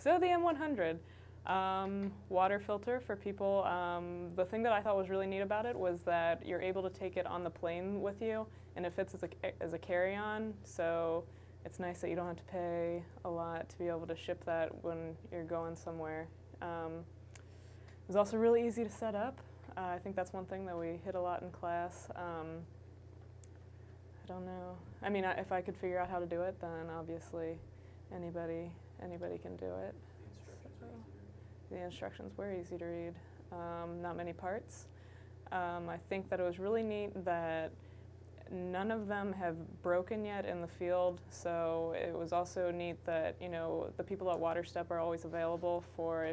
So the M100, water filter for people. The thing that I thought was really neat about it was that you're able to take it on the plane with you, and it fits as a carry-on. So it's nice that you don't have to pay a lot to be able to ship that when you're going somewhere. It was also really easy to set up. I think that's one thing that we hit a lot in class. I don't know. I mean, if I could figure out how to do it, then obviously anybody can do it. The instructions were easy to read. Not many parts. I think that it was really neat that none of them have broken yet in the field, so it was also neat that, you know, the people at WaterStep are always available for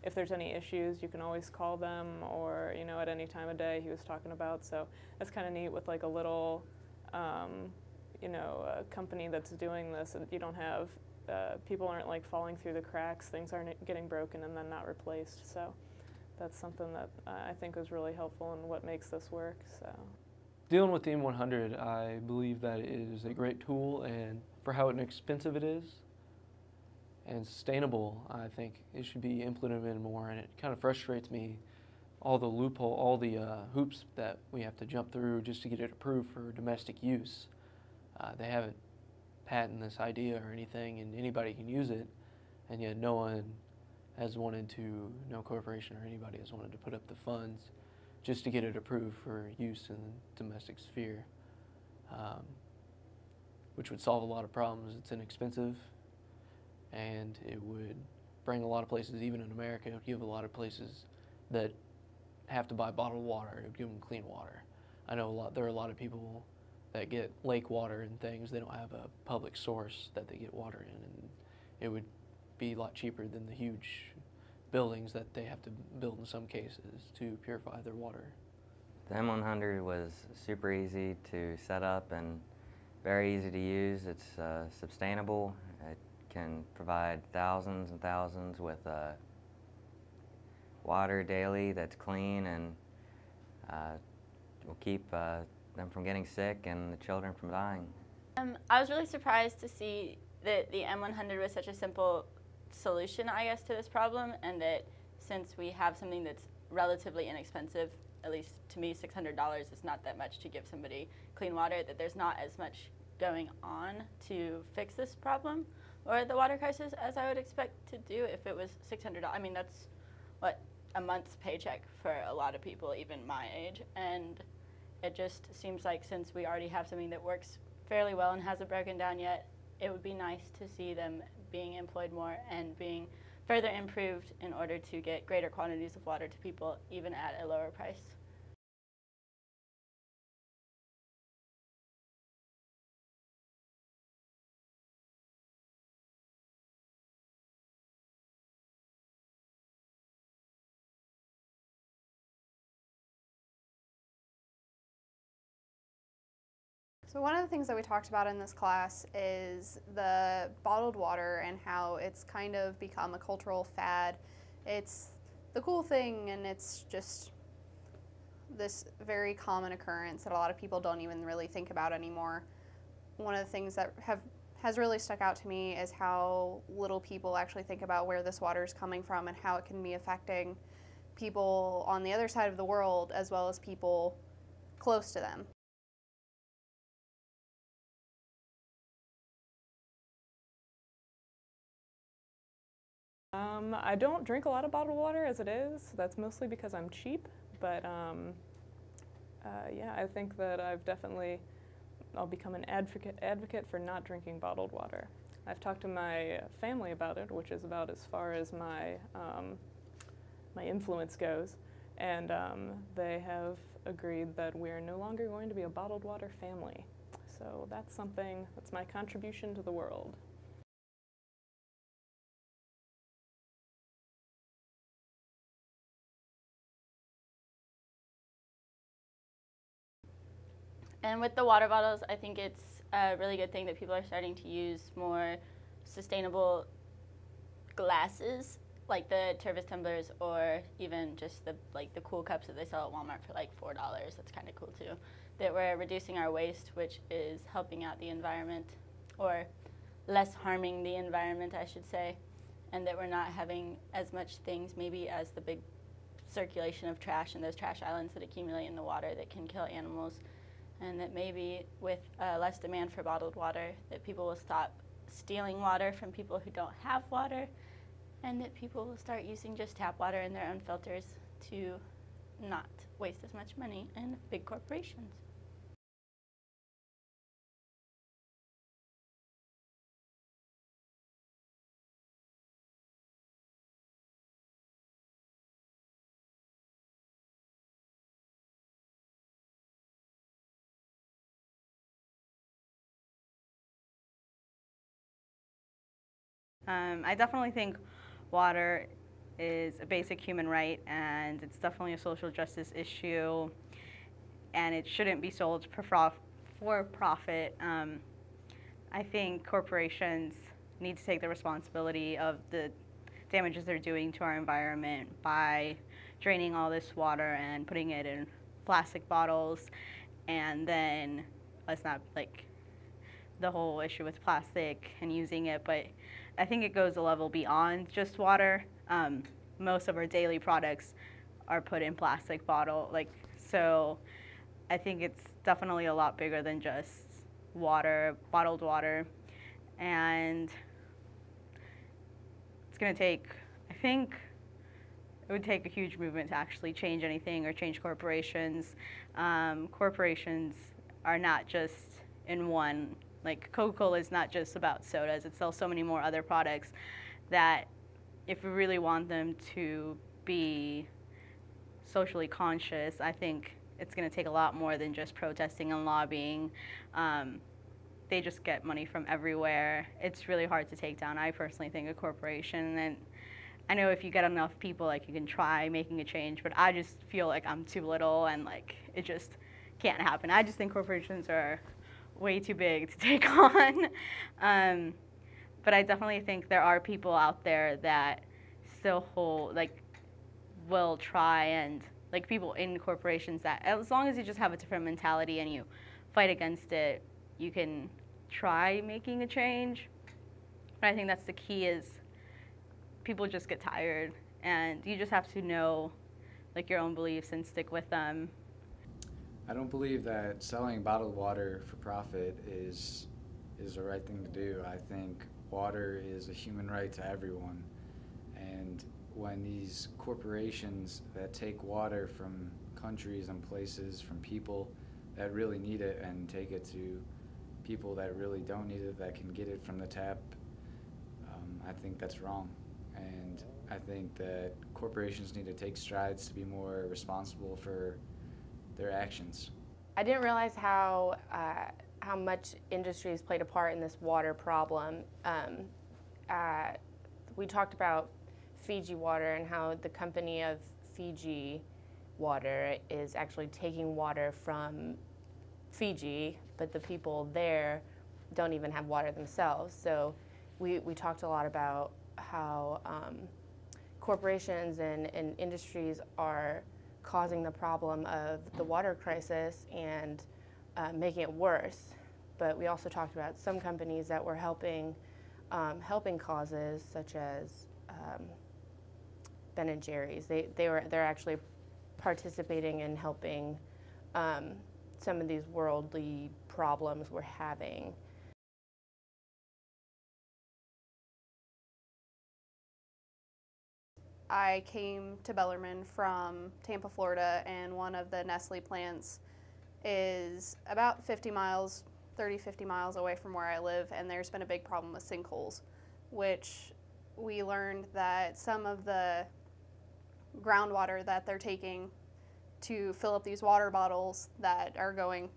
if there's any issues, you can always call them, or, you know, at any time of day he was talking about. So that's kind of neat with like a little, you know, a company that's doing this. You don't have, people aren't like falling through the cracks, things aren't getting broken and then not replaced. So that's something that I think was really helpful in what makes this work. So. Dealing with the M100, I believe that it is a great tool, and for how inexpensive it is and sustainable, I think it should be implemented more. And it kind of frustrates me, all the hoops that we have to jump through just to get it approved for domestic use. They haven't patented this idea or anything, and anybody can use it, and yet no corporation or anybody has wanted to put up the funds just to get it approved for use in the domestic sphere, which would solve a lot of problems. It's inexpensive, and it would bring a lot of places, even in America, it would give a lot of places that have to buy bottled water, it would give them clean water. I know there are a lot of people that get lake water and things, they don't have a public source that they get water in, and it would be a lot cheaper than the huge buildings that they have to build in some cases to purify their water. The M100 was super easy to set up and very easy to use. It's sustainable. It can provide thousands and thousands with water daily that's clean, and will keep them from getting sick and the children from dying. I was really surprised to see that the M100 was such a simple solution, I guess, to this problem, and that since we have something that's relatively inexpensive, at least to me $600 is not that much to give somebody clean water, that there's not as much going on to fix this problem or the water crisis as I would expect to do if it was $600. I mean, that's what, a month's paycheck for a lot of people, even my age, and it just seems like since we already have something that works fairly well and hasn't broken down yet, it would be nice to see them being employed more and being further improved in order to get greater quantities of water to people, even at a lower price. So one of the things that we talked about in this class is the bottled water and how it's kind of become a cultural fad. It's the cool thing, and it's just this very common occurrence that a lot of people don't even really think about anymore. One of the things that has really stuck out to me is how little people actually think about where this water is coming from and how it can be affecting people on the other side of the world as well as people close to them. I don't drink a lot of bottled water as it is. That's mostly because I'm cheap, but yeah, I think that I'll become an advocate for not drinking bottled water. I've talked to my family about it, which is about as far as my influence goes, and they have agreed that we're no longer going to be a bottled water family. So that's my contribution to the world. And with the water bottles, I think it's a really good thing that people are starting to use more sustainable glasses, like the Tervis tumblers, or even just the cool cups that they sell at Walmart for like $4. That's kind of cool too. That we're reducing our waste, which is helping out the environment, or less harming the environment, I should say. and that we're not having as much things maybe as the big circulation of trash and those trash islands that accumulate in the water that can kill animals, and that maybe with less demand for bottled water, that people will stop stealing water from people who don't have water, and that people will start using just tap water in their own filters to not waste as much money in big corporations. I definitely think water is a basic human right, and it's definitely a social justice issue, and it shouldn't be sold for profit. I think corporations need to take the responsibility of the damages they're doing to our environment by draining all this water and putting it in plastic bottles, and then let's not like the whole issue with plastic and using it, but I think it goes a level beyond just water. Most of our daily products are put in plastic bottle, so I think it's definitely a lot bigger than just water, bottled water, and it's going to take, I think it would take a huge movement to actually change anything or change corporations. Corporations are not just in one. Like Coca-Cola is not just about sodas, it sells so many more other products that if we really want them to be socially conscious, I think it's going to take a lot more than just protesting and lobbying. They just get money from everywhere. It's really hard to take down, I personally think, a corporation. And I know if you get enough people, like, you can try making a change, but I just feel like I'm too little and like it just can't happen. I just think corporations are way too big to take on. But I definitely think there are people out there that still will try, and like people in corporations that as long as you just have a different mentality and you fight against it, you can try making a change. But I think that's the key, is people just get tired, and you just have to know like your own beliefs and stick with them. I don't believe that selling bottled water for profit is the right thing to do. I think water is a human right to everyone, and when these corporations that take water from countries and places, from people that really need it, and take it to people that really don't need it, that can get it from the tap, I think that's wrong. And I think that corporations need to take strides to be more responsible for their actions. I didn't realize how much industries played a part in this water problem. We talked about Fiji water and how the company of Fiji water is actually taking water from Fiji, but the people there don't even have water themselves. So we talked a lot about how corporations and industries are causing the problem of the water crisis and making it worse. But we also talked about some companies that were helping causes, such as Ben & Jerry's. They're actually participating in helping some of these worldly problems we're having. I came to Bellarmine from Tampa, Florida, and one of the Nestle plants is about 50 miles away from where I live, and there's been a big problem with sinkholes, which we learned that some of the groundwater that they're taking to fill up these water bottles that are going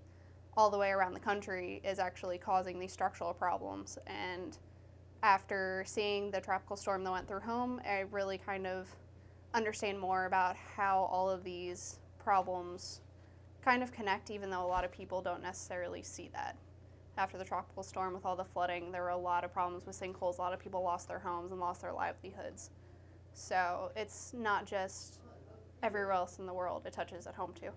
all the way around the country is actually causing these structural problems. And after seeing the tropical storm that went through home, I really kind of understand more about how all of these problems kind of connect, even though a lot of people don't necessarily see that. After the tropical storm with all the flooding, there were a lot of problems with sinkholes. A lot of people lost their homes and lost their livelihoods. So it's not just everywhere else in the world, it touches at home too.